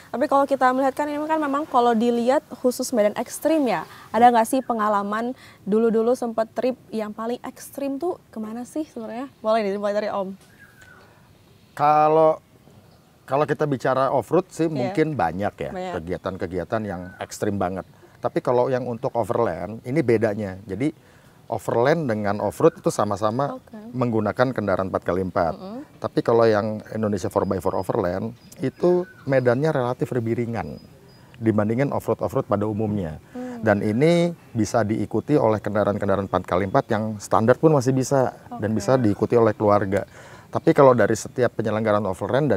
Tapi kalau kita melihat kan ini kan memang kalau dilihat khusus medan ekstrim ya. Ada nggak sih pengalaman dulu-dulu sempat trip yang paling ekstrim tuh kemana sih sebenarnya? Boleh nih, mulai dari Om. Kalau kita bicara off-road sih mungkin banyak ya Banyak. kegiatan-kegiatan yang ekstrim banget. Tapi kalau yang untuk overland ini bedanya. Jadi overland dengan off-road itu sama-sama menggunakan kendaraan 4x4. Tapi kalau yang Indonesia 4x4 overland itu medannya relatif lebih ringan dibandingin off-road pada umumnya. Dan ini bisa diikuti oleh kendaraan-kendaraan 4x4 yang standar pun masih bisa dan bisa diikuti oleh keluarga. Tapi kalau dari setiap penyelenggaraan overland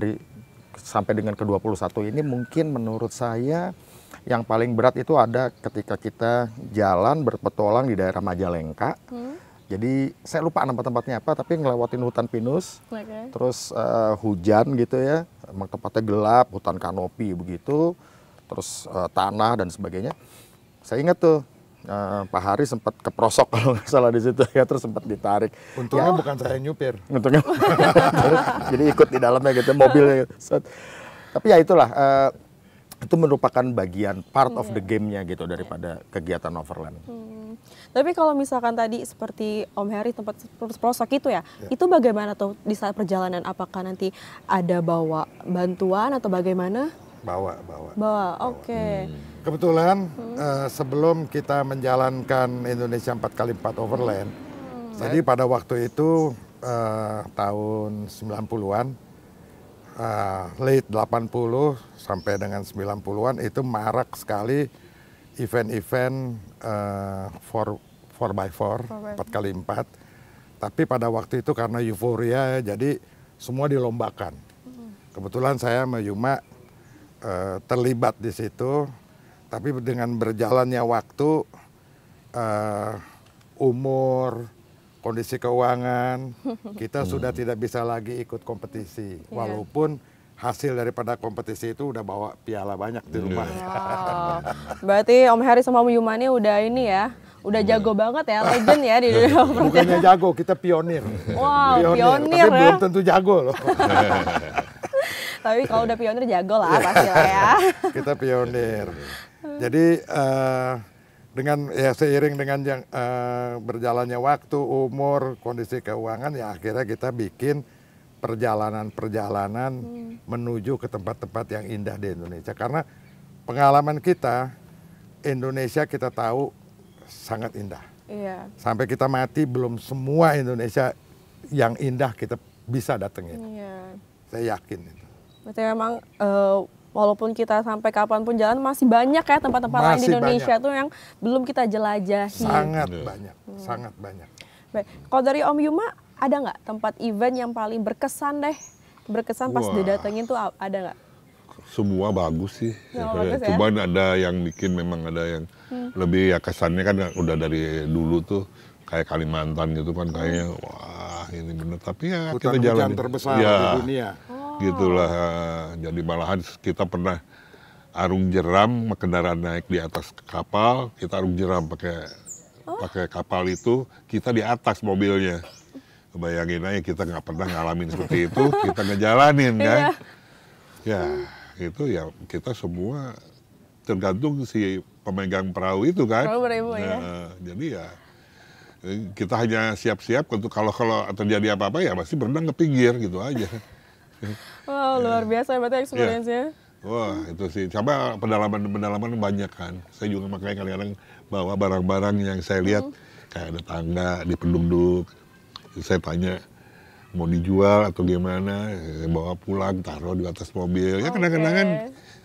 sampai dengan ke-21 ini mungkin menurut saya yang paling berat itu ada ketika kita jalan berpetualang di daerah Majalengka. Jadi saya lupa nama tempatnya apa, tapi ngelewatin hutan pinus, terus hujan gitu ya, emang tempatnya gelap, hutan kanopi begitu, terus tanah dan sebagainya. Saya ingat tuh Pak Hari sempat keprosok kalau nggak salah di situ ya, terus sempat ditarik. Untungnya bukan saya yang nyupir. Untungnya, jadi ikut di dalamnya gitu, mobilnya gitu. Tapi ya itulah, itu merupakan bagian part of the game-nya gitu daripada kegiatan overland. Tapi kalau misalkan tadi seperti Om Heri tempat pelosok itu ya, itu bagaimana tuh di saat perjalanan? Apakah nanti ada bawa bantuan atau bagaimana? Bawa. Oke. Kebetulan sebelum kita menjalankan Indonesia 4x4 overland, jadi pada waktu itu tahun 90-an, late 80 sampai dengan 90-an itu marak sekali event-event 4x4, 4x4. Tapi pada waktu itu karena euforia, jadi semua dilombakan. Kebetulan saya sama Yuma terlibat di situ, tapi dengan berjalannya waktu, umur, kondisi keuangan, kita sudah tidak bisa lagi ikut kompetisi. Walaupun hasil daripada kompetisi itu udah bawa piala banyak di rumah. Wow. Berarti Om Heri sama Om Yuma ini udah ini ya, udah jago banget ya, legend ya di dunia. Bukannya jago, kita pionir. Wow, pionir tapi ya. belum tentu jago loh. Tapi kalau udah pionir jago lah pasti lah ya. Kita pionir. Jadi dengan seiring dengan berjalannya waktu, umur, kondisi keuangan, ya akhirnya kita bikin perjalanan menuju ke tempat-tempat yang indah di Indonesia. Karena pengalaman kita, Indonesia kita tahu sangat indah. Iya. Sampai kita mati belum semua Indonesia yang indah kita bisa datengin. Iya. Saya yakin itu. Berarti memang walaupun kita sampai kapanpun jalan masih banyak ya tempat-tempat lain di Indonesia tuh yang belum kita jelajahi. Sangat banyak. Baik, kalau dari Om Yuma ada nggak tempat event yang paling berkesan pas didatengin tuh ada nggak? Semua bagus sih. Bagus ya? Cuman ada yang bikin memang ada yang lebih ya kesannya kan udah dari dulu tuh kayak Kalimantan gitu kan kayaknya wah ini bener. Tapi ya kita jalan terbesar ya, di dunia. Gitulah. Jadi malahan kita pernah arung jeram kendaraan naik di atas kapal, kita arung jeram pakai kapal itu, kita di atas mobilnya. Bayangin aja kita nggak pernah ngalamin seperti itu, kita ngejalanin kan. Ya itu ya kita semua tergantung si pemegang perahu itu kan. Jadi ya kita hanya siap-siap untuk kalau terjadi apa-apa ya pasti berenang ke pinggir gitu aja. Wow, luar biasa berarti experience-nya. Wah itu sih, coba pendalaman banyak kan. Saya juga makanya kadang-kadang bawa barang-barang yang saya lihat kayak ada tangga di penduduk. Saya tanya mau dijual atau gimana, bawa pulang taruh di atas mobil. Ya kadang-kadang kan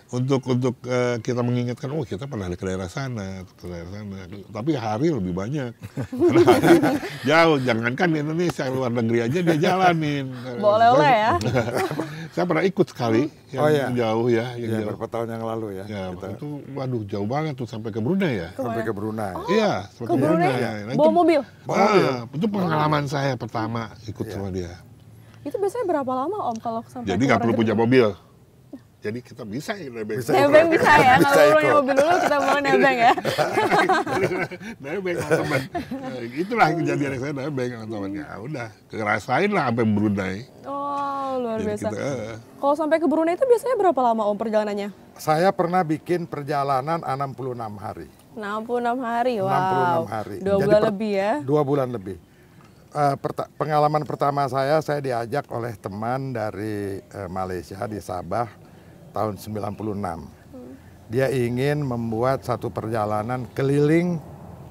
untuk kita mengingatkan, oh kita pernah ke daerah sana, Tapi Hari lebih banyak. Karena Hari jauh, jangankan di Indonesia, luar negeri aja dia jalanin. Boleh-boleh ya. Saya pernah ikut sekali yang jauh ya. Yang beberapa tahun yang lalu ya. Itu waduh jauh banget tuh sampai ke Brunei ya. Sampai ke Brunei. Iya, ke Brunei. Bawa mobil? Itu pengalaman saya pertama ikut sama dia. Itu biasanya berapa lama Om kalau sampai? Jadi nggak perlu punya mobil. Jadi kita bisa nebeng. Nebeng bisa ya, kalau punya mobil dulu kita mau nebeng ya. Nebeng sama teman. Itulah kejadian yang saya nebeng sama teman. Ya udah, ngerasain lah sampai Brunei. Oh luar Luar Jadi biasa. kita, Kalau sampai ke Brunei itu biasanya berapa lama Om perjalanannya? Saya pernah bikin perjalanan 66 hari. 66 hari, wow. 66 hari. 2 Jadi bulan lebih ya? 2 bulan lebih. Pengalaman pertama saya diajak oleh teman dari Malaysia di Sabah tahun 96. Dia ingin membuat satu perjalanan keliling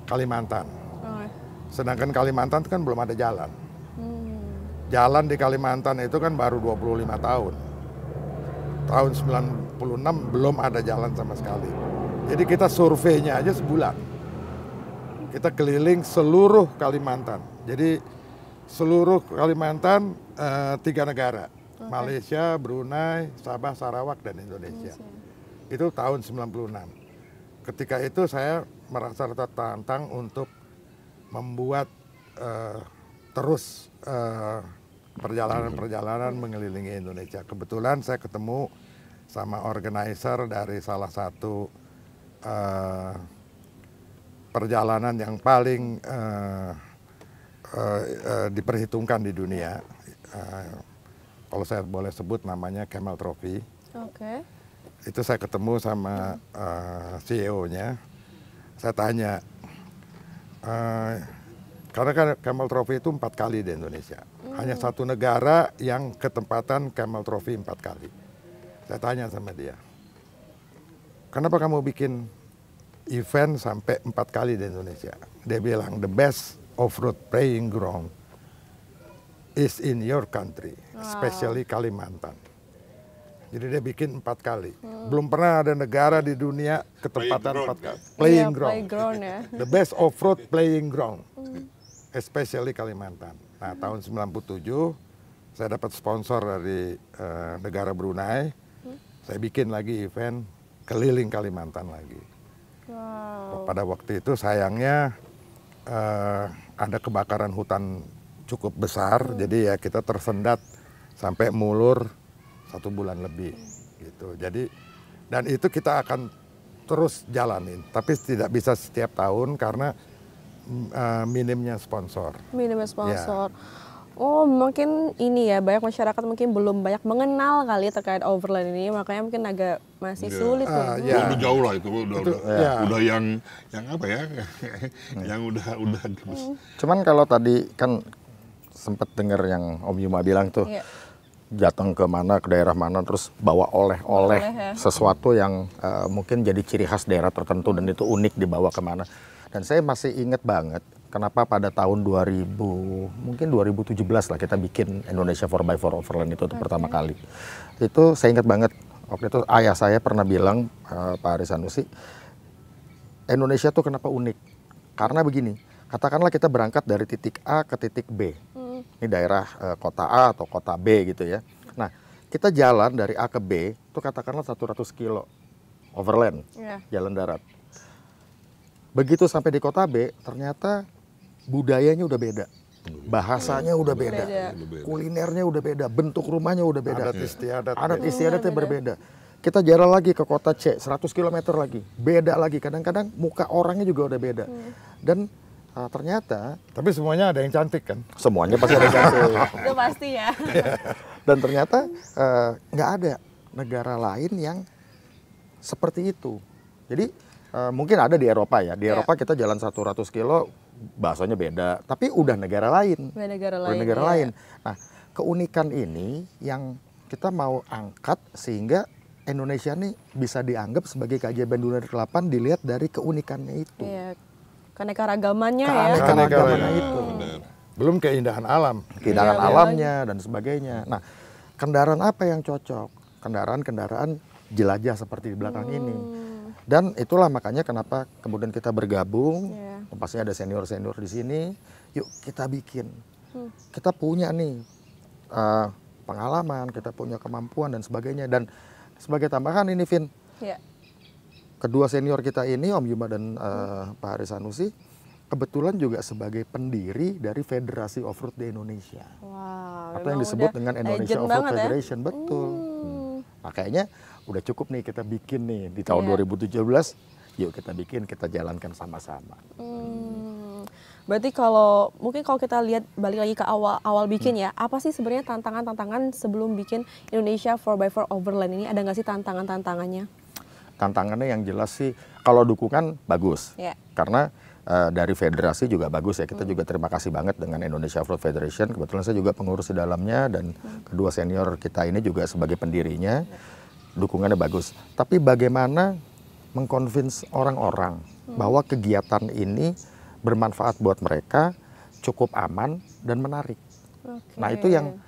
Kalimantan. Oh, Sedangkan Kalimantan itu kan belum ada jalan. Jalan di Kalimantan itu kan baru 25 tahun. Tahun 96 belum ada jalan sama sekali. Jadi kita surveinya aja sebulan. Kita keliling seluruh Kalimantan. Jadi seluruh Kalimantan 3 negara. Malaysia, Brunei, Sabah, Sarawak, dan Indonesia. Itu tahun 96. Ketika itu saya merasa tertantang untuk membuat terus perjalanan-perjalanan mengelilingi Indonesia. Kebetulan saya ketemu sama organizer dari salah satu perjalanan yang paling diperhitungkan di dunia. Kalau saya boleh sebut namanya Camel Trophy. Oke. Itu saya ketemu sama CEO-nya. Saya tanya, karena kan Camel Trophy itu 4 kali di Indonesia. Hanya satu negara yang ketempatan Camel Trophy 4 kali. Saya tanya sama dia, kenapa kamu bikin event sampai 4 kali di Indonesia? Dia bilang, the best off-road playing ground is in your country, especially Kalimantan. Jadi dia bikin 4 kali. Belum pernah ada negara di dunia ketempatan 4 kali. Playing ground. Playground ya. The best off-road playing ground, especially Kalimantan. Nah, tahun 97 saya dapat sponsor dari negara Brunei. Saya bikin lagi event keliling Kalimantan lagi. Wow. Pada waktu itu sayangnya ada kebakaran hutan cukup besar, jadi ya kita tersendat sampai mulur 1 bulan lebih gitu. Jadi dan itu kita akan terus jalanin, tapi tidak bisa setiap tahun karena minimnya sponsor. Minimnya sponsor. Oh, mungkin ini ya, banyak masyarakat mungkin belum banyak mengenal kali terkait overland ini, makanya mungkin agak masih sulit nih. Ya. udah jauh lah itu, ya. udah yang apa ya, yang udah. Cuman kalau tadi kan sempat dengar yang Om Yuma bilang tuh, Iya. datang ke mana, ke daerah mana, terus bawa oleh-oleh ya. sesuatu yang mungkin jadi ciri khas daerah tertentu dan itu unik dibawa kemana. Dan saya masih ingat banget kenapa pada tahun 2017 lah kita bikin Indonesia 4x4 Overland itu pertama kali. Itu saya ingat banget, waktu itu ayah saya pernah bilang, Pak Haris Sanusi, Indonesia tuh kenapa unik? Karena begini, katakanlah kita berangkat dari titik A ke titik B. Ini daerah kota A atau kota B gitu ya. Nah, kita jalan dari A ke B, itu katakanlah 100 kilo overland, jalan darat. Begitu sampai di kota B, ternyata budayanya udah beda. Bahasanya udah beda. Kulinernya udah beda, bentuk rumahnya udah beda. Adat istiadatnya berbeda. Kita jalan lagi ke kota C, 100 km lagi. Beda lagi, kadang-kadang muka orangnya juga udah beda. Dan ternyata, Tapi semuanya ada yang cantik kan? semuanya pasti ada cantik. Itu pasti ya. Dan ternyata nggak ada negara lain yang seperti itu. Jadi mungkin ada di Eropa ya. Di Eropa kita jalan 100 kilo, bahasanya beda. Tapi udah negara lain. Udah negara Udah lain. negara ya. lain. Nah, keunikan ini yang kita mau angkat sehingga Indonesia nih bisa dianggap sebagai keajaiban dunia ke-8 dilihat dari keunikannya itu. Iya. Keanekaragamannya ya. Keanekaragamannya itu. Belum keindahan alam. Keindahan Iya, alamnya dan sebagainya. Nah, kendaraan apa yang cocok? Kendaraan-kendaraan jelajah seperti di belakang ini. Dan itulah makanya kenapa kemudian kita bergabung. Pastinya ada senior-senior di sini. Yuk kita bikin. Kita punya nih pengalaman, kita punya kemampuan dan sebagainya. Dan sebagai tambahan ini, Vin, Iya. kedua senior kita ini, Om Yuma dan Pak Haris Sanusi, kebetulan juga sebagai pendiri dari Federasi Offroad di Indonesia. Wow. Atau yang memang disebut udah dengan Indonesia legend Offroad banget ya. Federation. Betul. Makanya udah cukup nih kita bikin nih di tahun 2017. Yuk kita bikin, kita jalankan sama-sama. Berarti mungkin kalau kita lihat balik lagi ke awal bikin ya, apa sih sebenarnya tantangan-tantangan sebelum bikin Indonesia 4x4 Overland ini? Ada nggak sih tantangannya? Tantangannya yang jelas sih, kalau dukungan bagus, karena dari federasi juga bagus ya. Kita juga terima kasih banget dengan Indonesia Off-Road Federation. Kebetulan saya juga pengurus di dalamnya dan kedua senior kita ini juga sebagai pendirinya. Dukungannya bagus. Tapi bagaimana mengconvince orang-orang bahwa kegiatan ini bermanfaat buat mereka, cukup aman dan menarik. Nah itu yang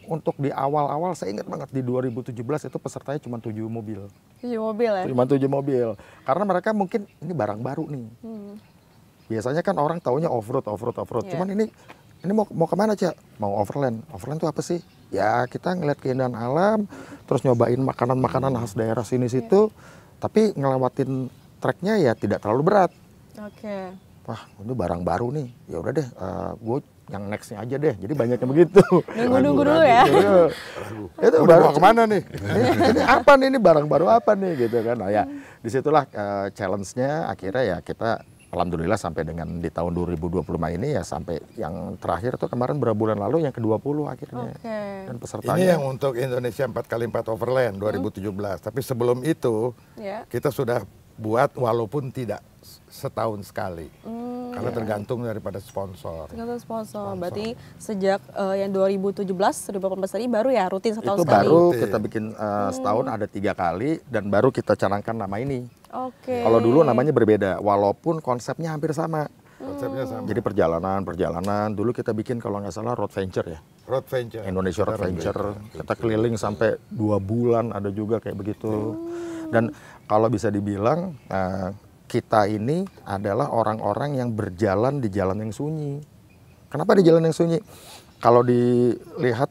untuk di awal-awal saya ingat banget di 2017 itu pesertanya cuma 7 mobil. 7 mobil ya? Cuma 7 mobil. Karena mereka mungkin ini barang baru nih. Biasanya kan orang taunya off-road. Cuman ini mau kemana, Cak? Mau overland. Overland itu apa sih? Ya kita ngeliat keindahan alam, terus nyobain makanan-makanan khas daerah sini-situ, tapi ngelewatin treknya ya tidak terlalu berat. Wah, ini barang baru nih. Ya udah deh, gue yang nextnya aja deh. Jadi banyaknya begitu. Nunggu dulu ya. Itu baru kemana nih? Ini apa nih? Ini barang baru apa nih? Gitu kan. Nah ya, disitulah challenge-nya. Akhirnya ya kita alhamdulillah sampai dengan di tahun 2025 ini ya sampai yang terakhir tuh kemarin beberapa bulan lalu yang ke-20 akhirnya. Dan pesertanya. Ini yang untuk Indonesia 4x4 Overland 2017. Tapi sebelum itu kita sudah buat walaupun tidak setahun sekali. Karena tergantung daripada sponsor. Berarti sejak yang 2017, 2018 tadi baru ya rutin setahun itu sekali. Itu baru kita bikin setahun ada 3 kali dan baru kita canangkan nama ini. Kalau dulu namanya berbeda, walaupun konsepnya hampir sama. Jadi perjalanan. Dulu kita bikin kalau nggak salah Road Venture ya. Road Venture. Indonesia Road Venture. Kita keliling sampai 2 bulan ada juga kayak begitu. Dan kalau bisa dibilang kita ini adalah orang-orang yang berjalan di jalan yang sunyi. Kenapa di jalan yang sunyi? Kalau dilihat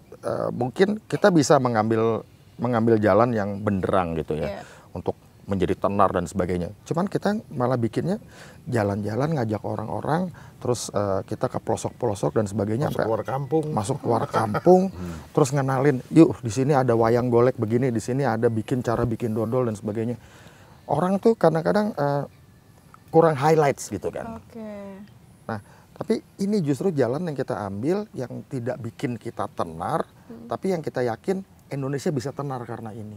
mungkin kita bisa mengambil jalan yang benderang gitu ya, untuk menjadi tenar dan sebagainya. Cuman kita malah bikinnya jalan-jalan ngajak orang-orang, terus kita ke pelosok-pelosok dan sebagainya. Masuk keluar kampung, terus ngenalin, yuk di sini ada wayang golek begini, di sini ada cara bikin dodol dan sebagainya. Orang tuh kadang-kadang kurang highlights gitu kan. Nah, tapi ini justru jalan yang kita ambil yang tidak bikin kita tenar, tapi yang kita yakin Indonesia bisa tenar karena ini.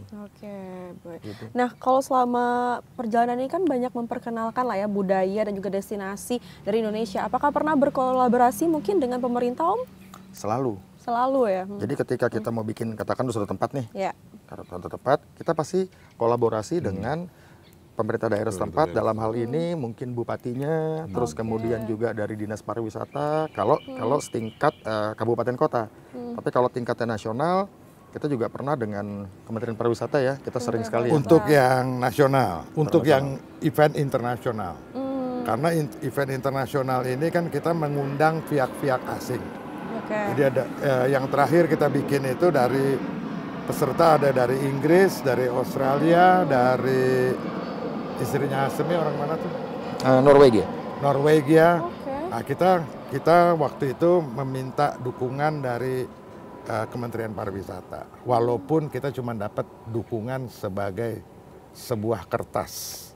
Gitu. Nah, kalau selama perjalanan ini kan banyak memperkenalkan lah ya budaya dan juga destinasi dari Indonesia. Apakah pernah berkolaborasi mungkin dengan pemerintah, Om? Selalu ya. Jadi ketika kita mau bikin, katakan suatu tempat nih, suatu tempat, kita pasti kolaborasi dengan pemerintah daerah setempat dalam hal ini mungkin bupatinya, terus kemudian juga dari dinas pariwisata. Kalau setingkat kabupaten kota, tapi kalau tingkatnya nasional kita juga pernah dengan Kementerian Pariwisata ya. Kita sering sekali. Untuk yang nasional, untuk yang event internasional. Karena event internasional ini kan kita mengundang pihak-pihak asing. Jadi ada yang terakhir kita bikin itu dari peserta ada dari Inggris, dari Australia, dari istrinya Hasemi orang mana tuh? Norwegia. Nah, kita waktu itu meminta dukungan dari Kementerian Pariwisata. Walaupun kita cuma dapat dukungan sebagai sebuah kertas.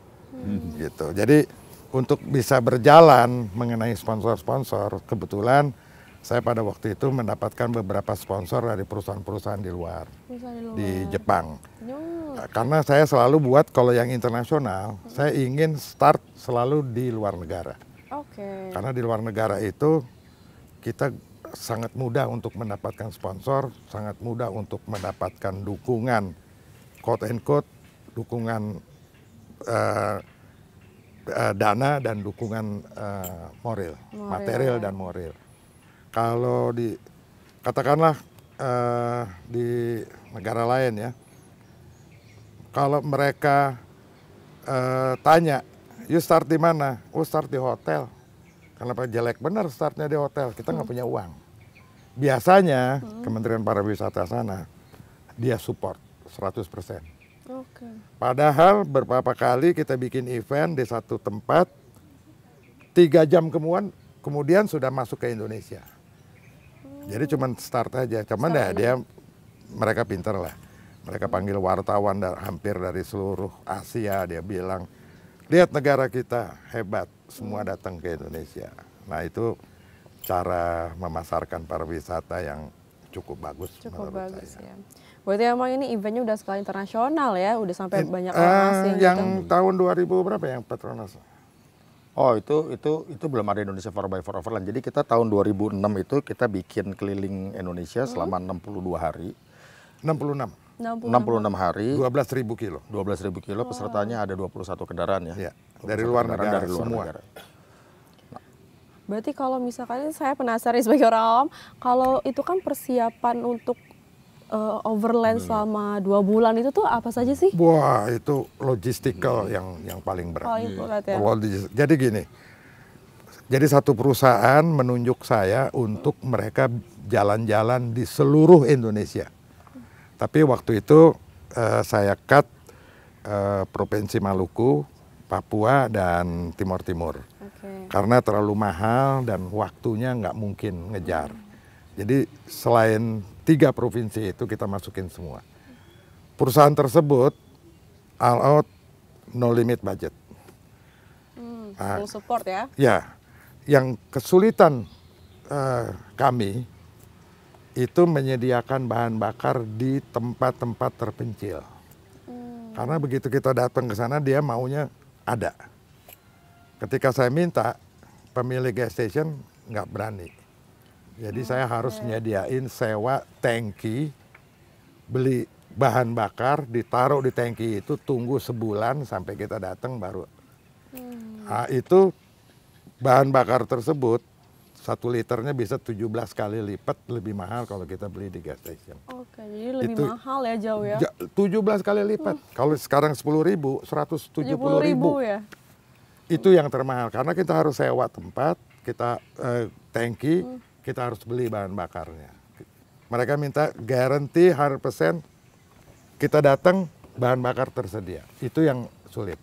Gitu. Jadi untuk bisa berjalan mengenai sponsor-sponsor, kebetulan saya pada waktu itu mendapatkan beberapa sponsor dari perusahaan-perusahaan di luar. Di Jepang. Karena saya selalu buat kalau yang internasional, saya ingin start selalu di luar negara. Karena di luar negara itu kita sangat mudah untuk mendapatkan sponsor, sangat mudah untuk mendapatkan dukungan, quote and quote, dukungan dana dan dukungan moral, material dan moral. Kalau katakanlah di negara lain ya, kalau mereka tanya, you start di mana? Oh start di hotel. Kenapa jelek benar startnya di hotel? Kita nggak punya uang. Biasanya Kementerian Pariwisata sana, dia support 100%. Padahal beberapa kali kita bikin event di satu tempat, 3 jam kemudian sudah masuk ke Indonesia. Jadi cuma start aja. Cuman mereka pinter lah. Mereka panggil wartawan hampir dari seluruh Asia, dia bilang, lihat negara kita hebat, semua datang ke Indonesia. Nah itu cara memasarkan pariwisata yang cukup bagus Cukup menurut bagus saya. ya. Berarti emang ini eventnya udah skala internasional ya, udah sampai banyak orang asing Yang gitu. tahun 2000 berapa yang Petronas? Oh itu belum ada Indonesia 4x4 Overland. Jadi kita tahun 2006 itu kita bikin keliling Indonesia selama 62 hari. 66, 66. 66 hari, 12.000 kilo. 12.000 kilo, pesertanya ada 21 kendaraan ya. Ya, dari luar 21 kendaraan negara dari luar semua. negara. Berarti kalau misalkan saya penasaran sebagai orang awam, kalau itu kan persiapan untuk overland selama 2 bulan itu tuh apa saja sih? Wah, itu logistical yang paling berat. Paling berat ya. Jadi gini, jadi satu perusahaan menunjuk saya untuk mereka jalan-jalan di seluruh Indonesia. Tapi waktu itu saya cut Provinsi Maluku, Papua, dan Timur Timur. Oke. Karena terlalu mahal dan waktunya nggak mungkin ngejar. Jadi selain 3 provinsi itu kita masukin semua. Perusahaan tersebut all out, no limit budget. Full support ya. Ya, yang kesulitan kami itu menyediakan bahan bakar di tempat-tempat terpencil. Karena begitu kita datang ke sana dia maunya ada. Ketika saya minta, pemilik gas station nggak berani. Jadi saya harus nyediain sewa tangki, beli bahan bakar, ditaruh di tangki itu, tunggu sebulan sampai kita datang baru. Nah, itu bahan bakar tersebut 1 liternya bisa 17 kali lipat lebih mahal kalau kita beli di gas station. Oke, jadi lebih Itu mahal ya jauh ya. 17 kali lipat. Kalau sekarang 10.000, 170.000. Ya. Itu yang termahal karena kita harus sewa tempat, kita tangki, kita harus beli bahan bakarnya. Mereka minta guarantee 100% kita datang bahan bakar tersedia. Itu yang sulit.